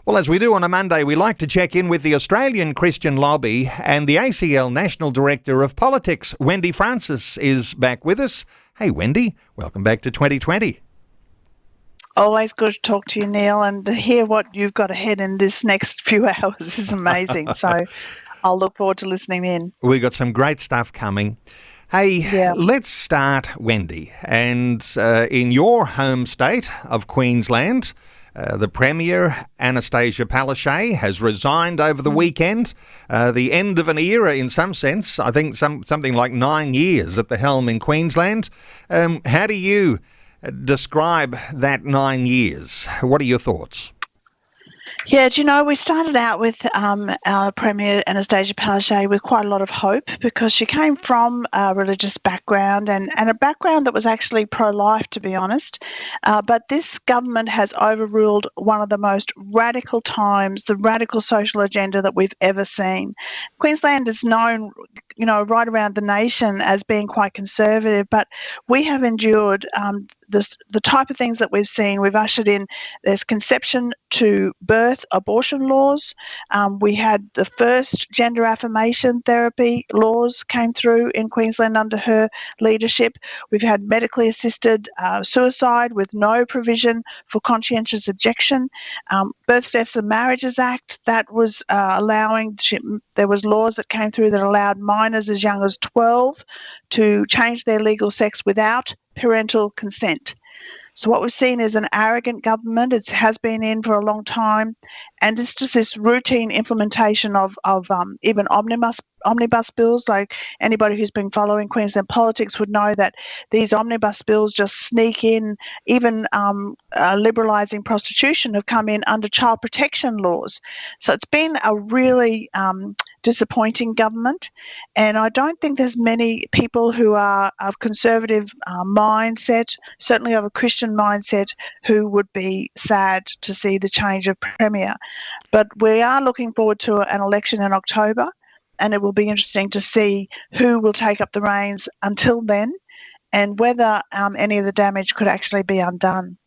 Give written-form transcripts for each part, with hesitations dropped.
Well, as we do on a Monday, we like to check in with the Australian Christian Lobby, and the ACL National Director of Politics, Wendy Francis, is back with us. Hey, Wendy, welcome back to 2020. Always good to talk to you, Neil, and to hear what you've got ahead in this next few hours is amazing. So I'll look forward to listening in. We've got some great stuff coming. Hey, Let's start, Wendy. And in your home state of Queensland, the Premier Annastacia Palaszczuk has resigned over the weekend. The end of an era in some sense. I think something like 9 years at the helm in Queensland. How do you describe that 9 years? What are your thoughts? Yeah, do you know, we started out with our Premier Annastacia Palaszczuk with quite a lot of hope, because she came from a religious background and a background that was actually pro-life, to be honest. But this government has overruled one of the most radical times, the radical social agenda that we've ever seen. Queensland is known, you know, right around the nation as being quite conservative, but we have endured the type of things that we've seen. We've ushered in, there's conception to birth abortion laws. We had the first gender affirmation therapy laws came through in Queensland under her leadership. We've had medically assisted suicide with no provision for conscientious objection. Births, Deaths and Marriages Act, that was allowing, there was laws that came through that allowed minors as young as 12 to change their legal sex without parental consent. So what we've seen is an arrogant government. It has been in for a long time, and it's just this routine implementation of even omnibus bills. Like anybody who's been following Queensland politics would know that these omnibus bills just sneak in. Even liberalising prostitution have come in under child protection laws. So it's been a really disappointing government, and I don't think there's many people who are of conservative mindset, certainly of a Christian mindset, who would be sad to see the change of Premier. But we are looking forward to an election in October, and it will be interesting to see who will take up the reins until then, and whether any of the damage could actually be undone.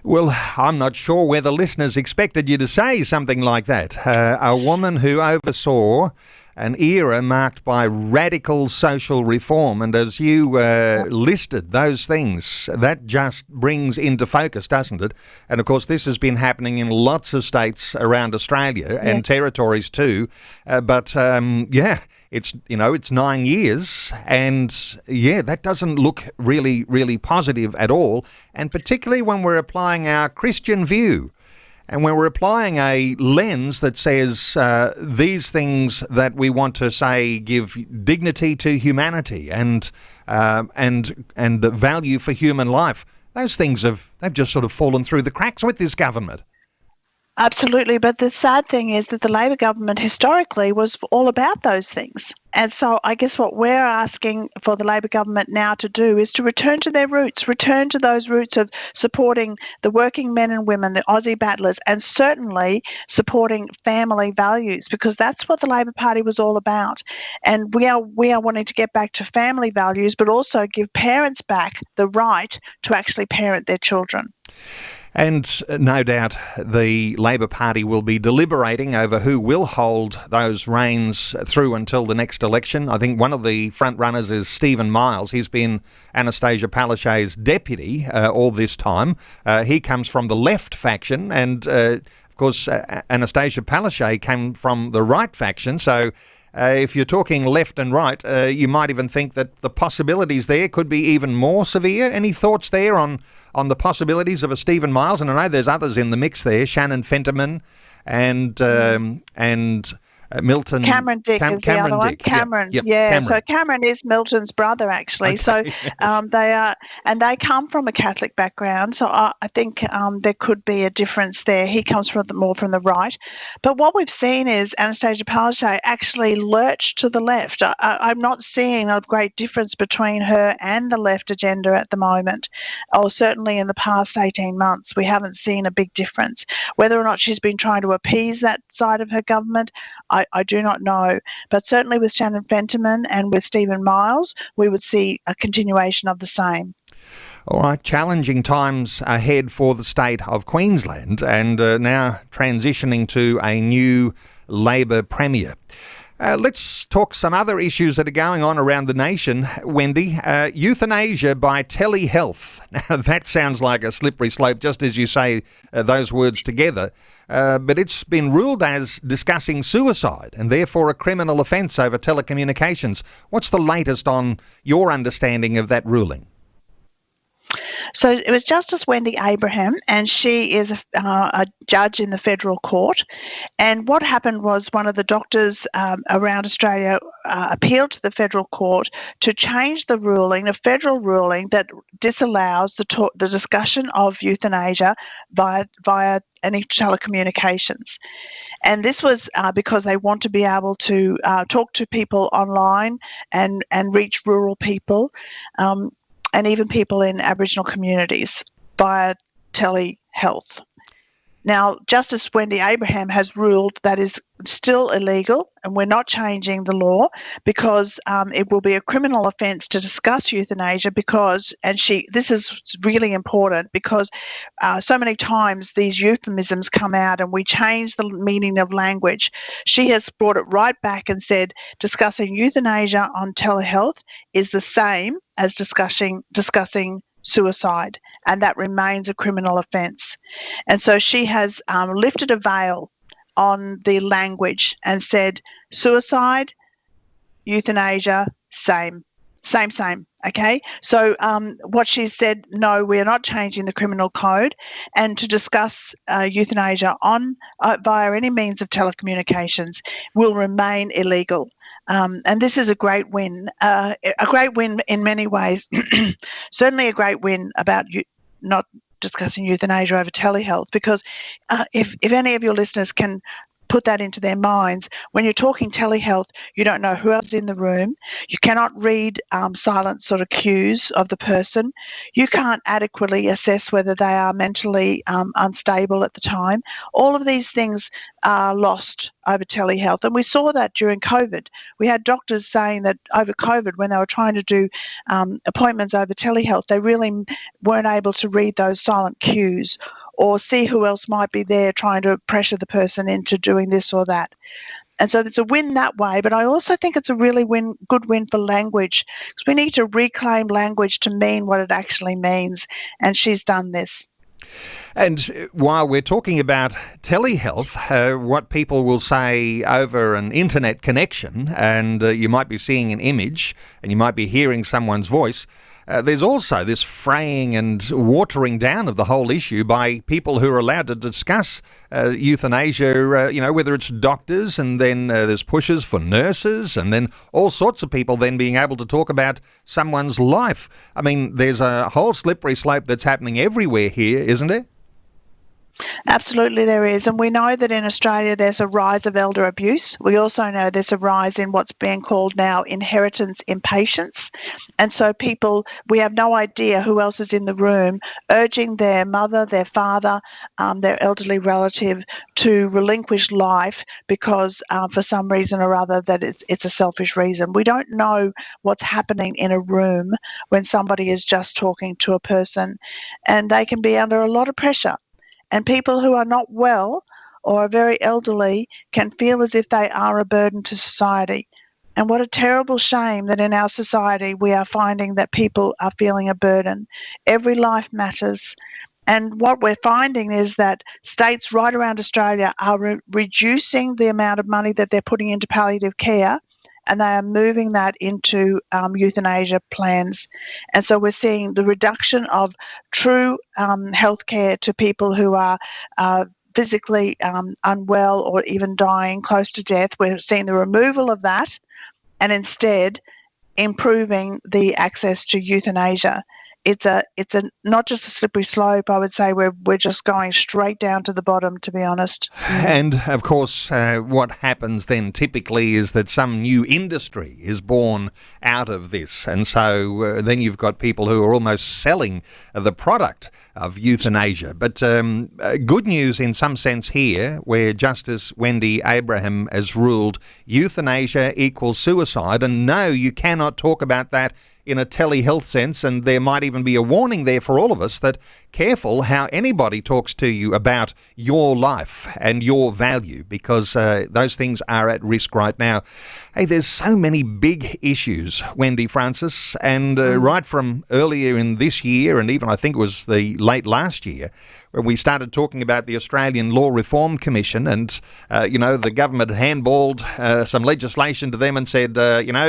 Well, I'm not sure whether listeners expected you to say something like that. A woman who oversaw an era marked by radical social reform, and as you listed those things, that just brings into focus, doesn't it? And of course, this has been happening in lots of states around Australia and territories too. It's 9 years, and that doesn't look really, really positive at all. And particularly when we're applying our Christian view, and when we're applying a lens that says these things that we want to say give dignity to humanity and value for human life, those things they've just sort of fallen through the cracks with this government. Absolutely, but the sad thing is that the Labor government historically was all about those things. And so I guess what we're asking for the Labor government now to do is to return to their roots, return to those roots of supporting the working men and women, the Aussie battlers, and certainly supporting family values, because that's what the Labor Party was all about. And we are wanting to get back to family values, but also give parents back the right to actually parent their children. And no doubt the Labor Party will be deliberating over who will hold those reins through until the next election. I think one of the front runners is Stephen Miles. He's been Annastacia Palaszczuk's deputy all this time. He comes from the left faction, and of course Annastacia Palaszczuk came from the right faction. So if you're talking left and right, you might even think that the possibilities there could be even more severe. Any thoughts there on the possibilities of a Stephen Miles? And I know there's others in the mix there, Shannon Fentiman and Milton. Cameron Dick is the other one. Cameron. Cameron. So Cameron is Milton's brother, actually. Okay. So they come from a Catholic background. So I think there could be a difference there. He comes more from the right. But what we've seen is Annastacia Palaszczuk actually lurched to the left. I'm not seeing a great difference between her and the left agenda at the moment, or certainly in the past 18 months. We haven't seen a big difference. Whether or not she's been trying to appease that side of her government, I do not know. But certainly with Shannon Fentiman and with Stephen Miles, we would see a continuation of the same. All right, challenging times ahead for the state of Queensland, and now transitioning to a new Labor Premier. Let's talk some other issues that are going on around the nation, Wendy. Euthanasia by telehealth. Now, that sounds like a slippery slope, just as you say those words together. But it's been ruled as discussing suicide and therefore a criminal offence over telecommunications. What's the latest on your understanding of that ruling? So it was Justice Wendy Abraham, and she is a judge in the federal court. And what happened was one of the doctors around Australia appealed to the federal court to change the ruling, a federal ruling that disallows the discussion of euthanasia via any telecommunications. And this was because they want to be able to talk to people online and reach rural people. And even people in Aboriginal communities via telehealth. Now, Justice Wendy Abraham has ruled that is still illegal, and we're not changing the law because it will be a criminal offence to discuss euthanasia because, this is really important because so many times these euphemisms come out and we change the meaning of language. She has brought it right back and said discussing euthanasia on telehealth is the same as discussing suicide, and that remains a criminal offence. And so she has lifted a veil on the language and said suicide, euthanasia, same. Okay, so what she said, no, we are not changing the criminal code, and to discuss euthanasia on via any means of telecommunications will remain illegal. And this is a great win in many ways. Certainly a great win about not discussing euthanasia over telehealth, because if any of your listeners can put that into their minds, when you're talking telehealth, you don't know who else is in the room. You cannot read silent sort of cues of the person. You can't adequately assess whether they are mentally unstable at the time. All of these things are lost over telehealth. And we saw that during COVID. We had doctors saying that over COVID, when they were trying to do appointments over telehealth, they really weren't able to read those silent cues or see who else might be there trying to pressure the person into doing this or that. And so it's a win that way, but I also think it's a really good win for language, because we need to reclaim language to mean what it actually means, and she's done this. And while we're talking about telehealth, what people will say over an internet connection, and you might be seeing an image and you might be hearing someone's voice, there's also this fraying and watering down of the whole issue by people who are allowed to discuss euthanasia, whether it's doctors, and then there's pushes for nurses, and then all sorts of people then being able to talk about someone's life. I mean, there's a whole slippery slope that's happening everywhere here, isn't there? Absolutely there is, and we know that in Australia there's a rise of elder abuse. We also know there's a rise in what's being called now inheritance impatience, and so we have no idea who else is in the room urging their mother, their father, their elderly relative to relinquish life because for some reason or other that it's a selfish reason. We don't know what's happening in a room when somebody is just talking to a person, and they can be under a lot of pressure. And people who are not well or are very elderly can feel as if they are a burden to society. And what a terrible shame that in our society we are finding that people are feeling a burden. Every life matters. And what we're finding is that states right around Australia are reducing the amount of money that they're putting into palliative care, and they are moving that into euthanasia plans. And so we're seeing the reduction of true healthcare to people who are physically unwell or even dying close to death. We're seeing the removal of that and instead improving the access to euthanasia. It's not just a slippery slope. I would say we're just going straight down to the bottom, to be honest. And of course, what happens then typically is that some new industry is born out of this, and so then you've got people who are almost selling the product of euthanasia. But good news in some sense here, where Justice Wendy Abraham has ruled euthanasia equals suicide, and no, you cannot talk about that in a telehealth sense, and there might even be a warning there for all of us that careful how anybody talks to you about your life and your value, because those things are at risk right now. Hey, there's so many big issues, Wendy Francis, and right from earlier in this year, and even I think it was the late last year, when we started talking about the Australian Law Reform Commission, and the government handballed some legislation to them and said,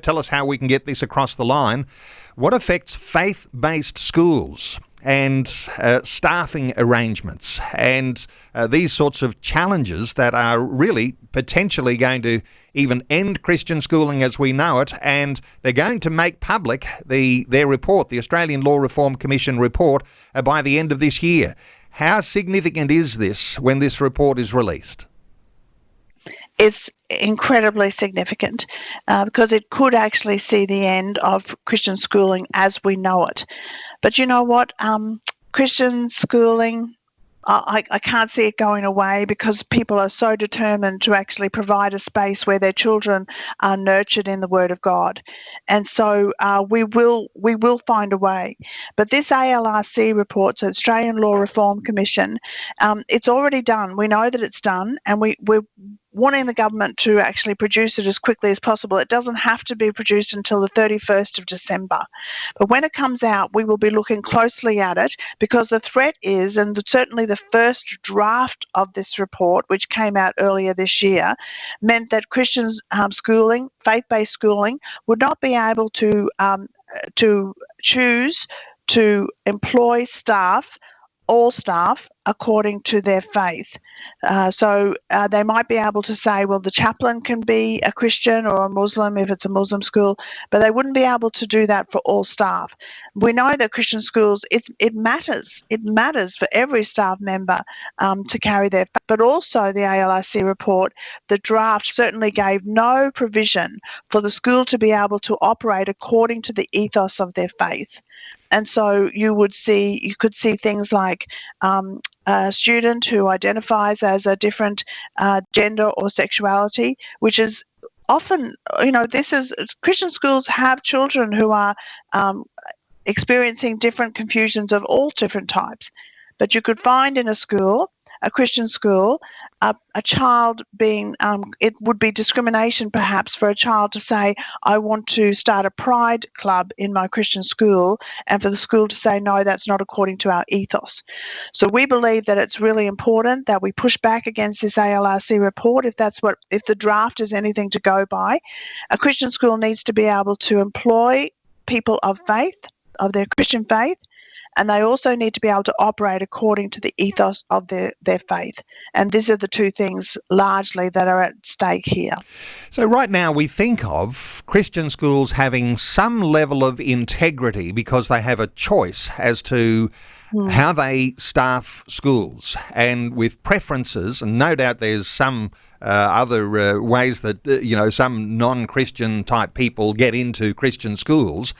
tell us how we can get this across the line. What affects faith-based schools and staffing arrangements and these sorts of challenges that are really potentially going to even end Christian schooling as we know it, and they're going to make public their report, the Australian Law Reform Commission report, by the end of this year. How significant is this when this report is released? It's incredibly significant because it could actually see the end of Christian schooling as we know it. But you know what? Christian schooling, I can't see it going away because people are so determined to actually provide a space where their children are nurtured in the Word of God. And so we will find a way. But this ALRC report, so Australian Law Reform Commission, it's already done. We know that it's done, and we're wanting the government to actually produce it as quickly as possible. It doesn't have to be produced until the 31st of December. But when it comes out, we will be looking closely at it because the threat is, and certainly the first draft of this report, which came out earlier this year, meant that Christian schooling, faith-based schooling, would not be able to choose to employ staff, all staff, according to their faith. So they might be able to say, well, the chaplain can be a Christian or a Muslim if it's a Muslim school, but they wouldn't be able to do that for all staff. We know that Christian schools, it matters. It matters for every staff member to carry their faith. But also the ALRC report, the draft certainly gave no provision for the school to be able to operate according to the ethos of their faith. And so you could see things like a student who identifies as a different gender or sexuality, which is often, Christian schools have children who are experiencing different confusions of all different types. But you could find in a Christian school, a child being, it would be discrimination perhaps for a child to say, I want to start a pride club in my Christian school, and for the school to say, no, that's not according to our ethos. So we believe that it's really important that we push back against this ALRC report if the draft is anything to go by. A Christian school needs to be able to employ people of faith, of their Christian faith, and they also need to be able to operate according to the ethos of their faith. And these are the two things largely that are at stake here. So right now we think of Christian schools having some level of integrity because they have a choice as to how they staff schools, and with preferences, and no doubt there's some other ways that some non-Christian type people get into Christian schools,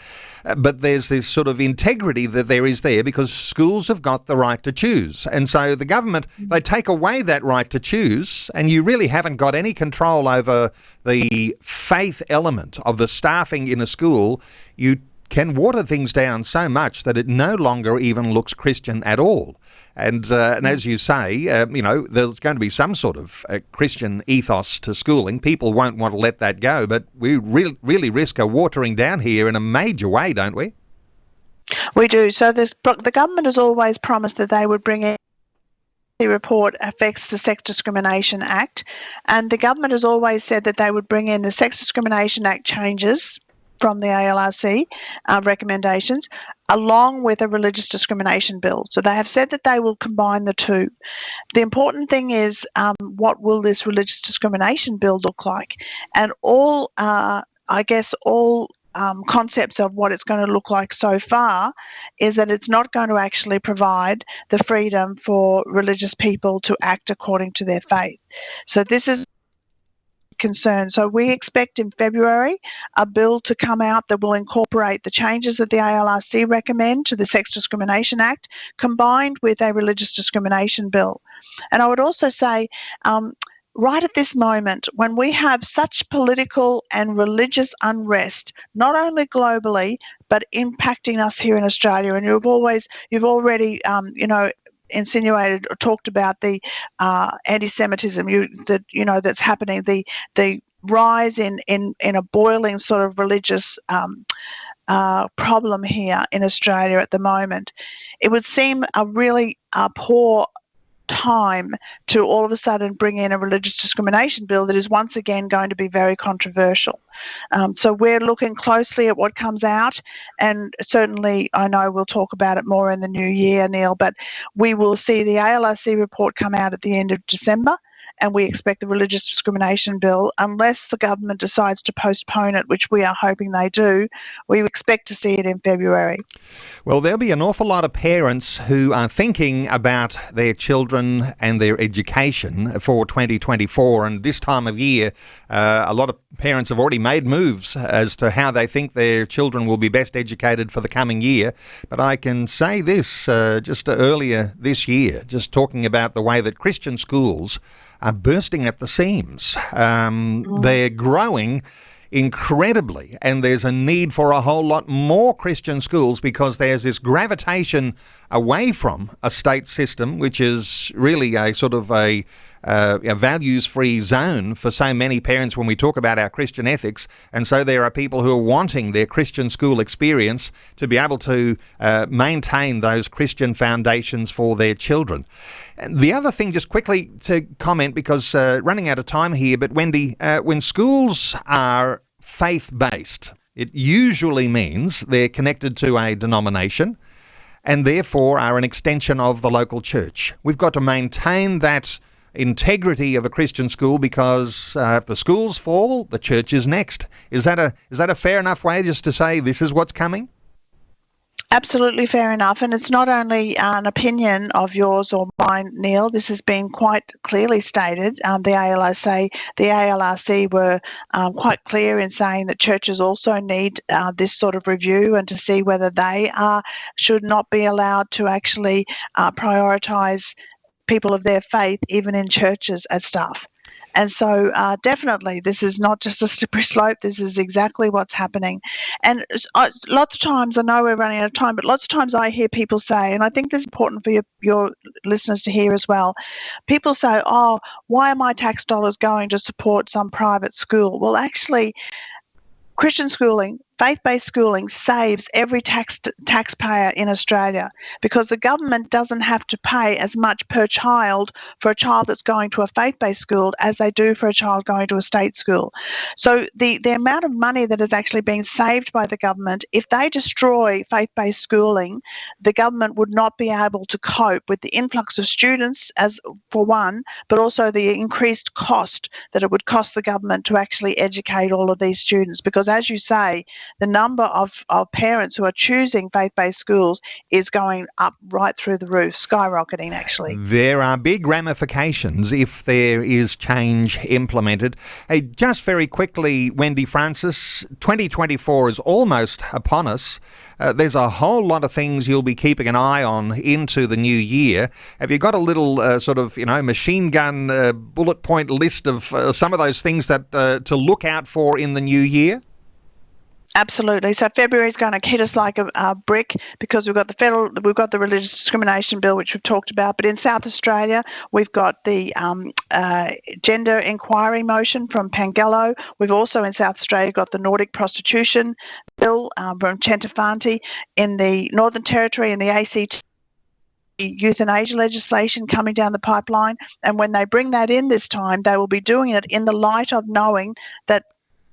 but there's this sort of integrity that there is there because schools have got the right to choose. And so the government, they take away that right to choose, and you really haven't got any control over the faith element of the staffing in a school. You can water things down so much that it no longer even looks Christian at all. And as you say, there's going to be some sort of Christian ethos to schooling. People won't want to let that go, but we really risk a watering down here in a major way, don't we? We do. So the government has always promised that they would bring in. The report affects the Sex Discrimination Act, and the government has always said that they would bring in the Sex Discrimination Act changes from the ALRC recommendations, along with a religious discrimination bill. So they have said that they will combine the two. The important thing is, what will this religious discrimination bill look like? And all concepts of what it's going to look like so far is that it's not going to actually provide the freedom for religious people to act according to their faith. So this is concern. So we expect in February a bill to come out that will incorporate the changes that the ALRC recommend to the Sex Discrimination Act, combined with a religious discrimination bill. And I would also say right at this moment, when we have such political and religious unrest, not only globally, but impacting us here in Australia, and you've already, insinuated or talked about the anti-Semitism that's happening, the rise in a boiling sort of religious problem here in Australia at the moment. It would seem a really poor time to all of a sudden bring in a religious discrimination bill that is once again going to be very controversial. So we're looking closely at what comes out, and certainly I know we'll talk about it more in the new year, Neil, but we will see the ALRC report come out at the end of December, and we expect the religious discrimination bill, unless the government decides to postpone it, which we are hoping they do, we expect to see it in February. Well, there'll be an awful lot of parents who are thinking about their children and their education for 2024, and this time of year, a lot of parents have already made moves as to how they think their children will be best educated for the coming year. But I can say this, just earlier this year, just talking about the way that Christian schools are bursting at the seams. They're growing incredibly, and there's a need for a whole lot more Christian schools because there's this gravitation away from a state system, which is really a sort of a values-free zone for so many parents when we talk about our Christian ethics. And so there are people who are wanting their Christian school experience to be able to maintain those Christian foundations for their children. And the other thing, just quickly to comment, because running out of time here, but Wendy, when schools are faith-based, it usually means they're connected to a denomination and therefore are an extension of the local church. We've got to maintain that integrity of a Christian school because if the schools fall, the church is next. Is that a fair enough way just to say this is what's coming? Absolutely fair enough. And it's not only an opinion of yours or mine, Neil. This has been quite clearly stated. The ALRC were quite clear in saying that churches also need this sort of review and to see whether they should not be allowed to actually prioritise people of their faith, even in churches, as staff. And so definitely this is not just a slippery slope, this is exactly what's happening. And lots of times, I know we're running out of time, but lots of times I hear people say, and I think this is important for your listeners to hear as well, people say, oh, why are my tax dollars going to support some private school? Well, actually, Christian schooling, faith-based schooling, saves every taxpayer in Australia because the government doesn't have to pay as much per child for a child that's going to a faith-based school as they do for a child going to a state school. So the amount of money that is actually being saved by the government, if they destroy faith-based schooling, the government would not be able to cope with the influx of students, as for one, but also the increased cost that it would cost the government to actually educate all of these students. Because as you say, the number of parents who are choosing faith-based schools is going up right through the roof, skyrocketing actually. There are big ramifications if there is change implemented. Hey, just very quickly, Wendy Francis, 2024 is almost upon us. There's a whole lot of things you'll be keeping an eye on into the new year. Have you got a little machine gun bullet point list of some of those things that to look out for in the new year? Absolutely. So February is going to hit us like a brick because we've got the religious discrimination bill, which we've talked about. But in South Australia, we've got the gender inquiry motion from Pangello. We've also in South Australia got the Nordic prostitution bill from 20Twenty. In the Northern Territory and the ACT, euthanasia legislation coming down the pipeline. And when they bring that in this time, they will be doing it in the light of knowing that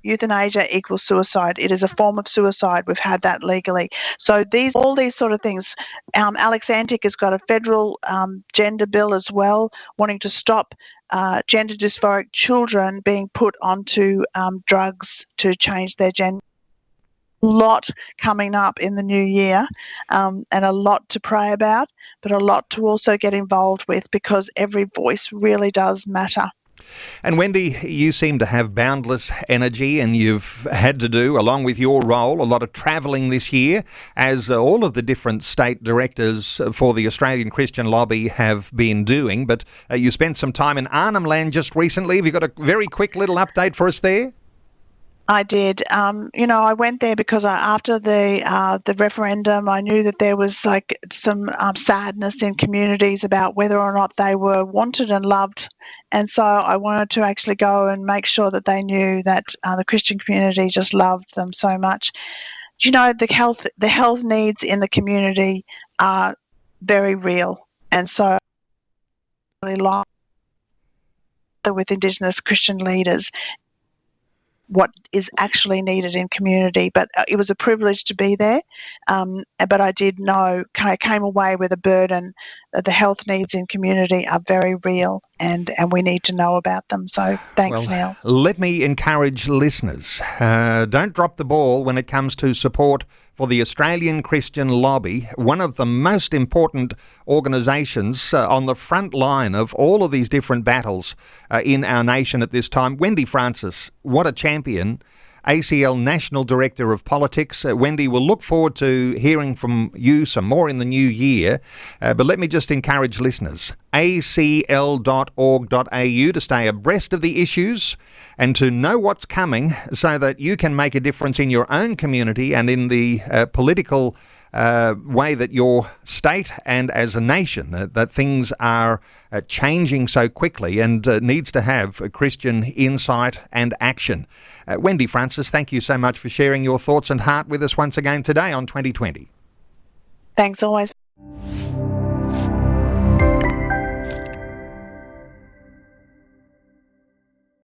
euthanasia equals suicide. It is a form of suicide. We've had that legally. So all these sort of things. Alex Antic has got a federal gender bill as well, wanting to stop gender dysphoric children being put onto drugs to change their gender. Lot coming up in the new year, and a lot to pray about, but a lot to also get involved with because every voice really does matter. And Wendy, you seem to have boundless energy, and you've had to do, along with your role, a lot of travelling this year, as all of the different state directors for the Australian Christian Lobby have been doing. But you spent some time in Arnhem Land just recently. Have you got a very quick little update for us there? I did. I went there because after the referendum, I knew that there was some sadness in communities about whether or not they were wanted and loved, and so I wanted to actually go and make sure that they knew that the Christian community just loved them so much. The health needs in the community are very real, and so I really like with Indigenous Christian leaders what is actually needed in community. But it was a privilege to be there. But I did know, I came away with a burden that the health needs in community are very real, and we need to know about them. So thanks, Neil. Let me encourage listeners, don't drop the ball when it comes to support for the Australian Christian Lobby, one of the most important organisations on the front line of all of these different battles in our nation at this time. Wendy Francis, what a champion. ACL National Director of Politics. Wendy, we'll look forward to hearing from you some more in the new year. But let me just encourage listeners, acl.org.au, to stay abreast of the issues and to know what's coming so that you can make a difference in your own community and in the political way that your state and as a nation, that things are changing so quickly and needs to have a Christian insight and action. Wendy Francis, thank you so much for sharing your thoughts and heart with us once again today on 2020. Thanks always.